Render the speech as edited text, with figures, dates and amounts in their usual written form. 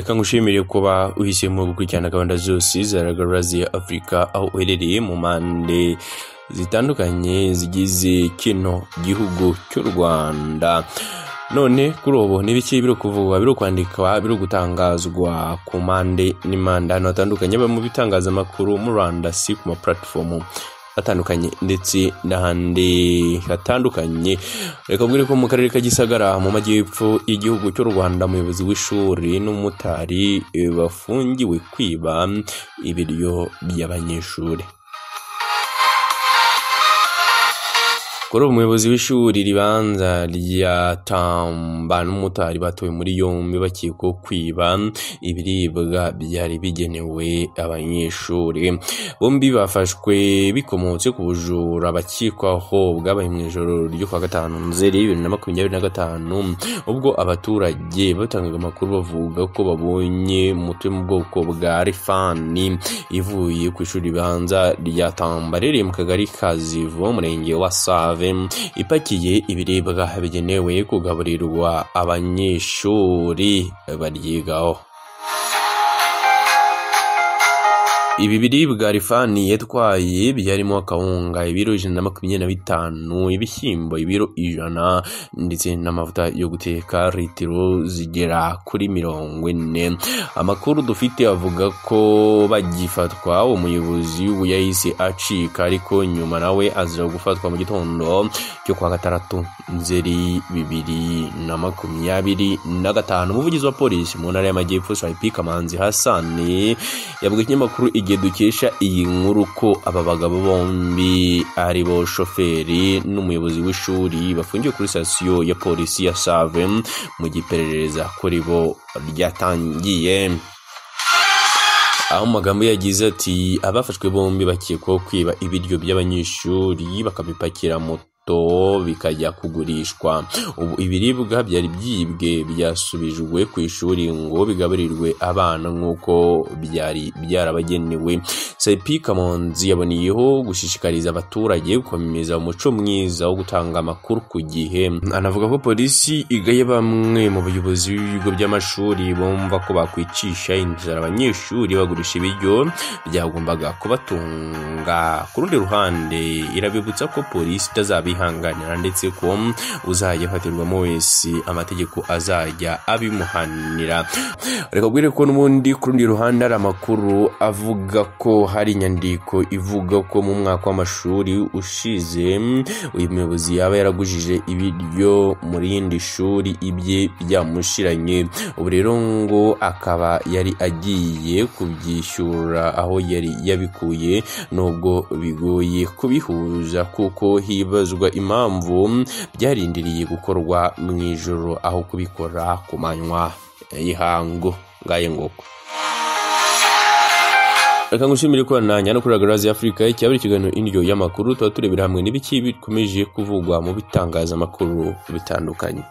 reka ngushimire kuba uhisemo gukurikirana gahunda zose za Radio Africa aho uherereye mu mande zitandukanye zigize kino gihugu cy'u Rwanda. None kuri ubu n'ibiki biro kuvugwa, biro kwandikwa, biro gutangazwa ku mande n'imanda natandukanye mu bitangazamakuru mu Rwanda, si ku ma platform atandukanye ndetse n'ahandi hatandukanye. Reka bwire ko mu karere ka Gisagara mu majyepfo y'igihugu cy'u Rwanda umuyobozi w'ishuri n'umutari bafungiwe kwiba ibiryo by'abanyeshuri. Kuri umuyobozi w'ishuri ribanza rya Tamba n'umutari batowe muri yombi bakiko kwiba ibiribwa byari bigenewe abanyeshuri. Bombi bafashwe bikomotse ku bujura bakikwaho bwabaye mu ijoro ryo kwa gatanu Nzeri 2025 ubwo abaturage batangaga amakuru bavuga ko babonye umutwe mu bwoko bwa rifani ivuye ku ishuri ribanza rya Tamba riri mu kagari ka Zivo murenge wa Save ipakiye ibiribwa bigenewe kugaburirwa abanyeshuri baryigaho. Ibi biribwa rifani yatwaye byarimo akawunga ibiro 125, ibishyimbo ibiro 100 ndetse n'amavuta yo guteka litiro zigera kuri 40. Amakuru dufite avuga ko bagifatwa umuyobozi yahise acika, ariko nyuma nawe azira gufatwa mu gitondo cyo kwa gatandatu Nzeri 2025. Umuvugizi wa polisi mu ntara y'Amajyepfo Saipi Kamanzi Hassan yavuga ikinyamakuru igihe dukesha iyi nkuru ko aba bagabo bombi ari bo shoferi n'umuyobozi w'ishuri bafungiwe kuri sitasiyo ya polisi ya Save mu giperereza kuri bo ryatangiye. Aho magambo yagize ati abafashwe bombi bakekwaho kwiba ibiryo by'abanyeshuri bakabipakira moto bikajya kugurishwa. Ubu ibiribwa byari byibwe byasubijwe ku ishuri ngo bigaburirwe abana nk'uko byari byarabagenewe. Saipi Kamanzi yaboniyeho gushishikariza abaturage gukomeza umuco mwiza wo gutanga amakuru ku gihe. Anavuga ko polisi igaye bamwe mu bayobozi b'ibigo by'amashuri bumva ko bakwicisha inzara abanyeshuri bagurisha ibiryo byagombaga kubatunga. Ku rundi ruhande irabibutsa ko polisi itazabihanganira ndetse ko uzajya afatirwamo wese amategeko azajya abimuhanira. Reka bwire ko n'ubundi ku rundi ruhande ari amakuru avuga ko hari inyandiko ivuga ko mu mwaka w'amashuri ushize uyu muyobozi yaba yaragujije ibiryo muri yindi shuri ibye byamushiranye. Ubu rero ngo akaba yari agiye kubyishyura aho yari yabikuye, nubwo bigoye kubihuza kuko hibazwa impamvu byarindiriye gukorwa mu ijoro aho kubikora ku manywa y'ihangu. Ngaye ngoko reka ngushimire ko nanya no kuri Radio Africa icyabiri kiganiro indyo y'amakuru tuba turebera hamwe n'ibiki bikomeje kuvugwa mu bitangazamakuru bitandukanye.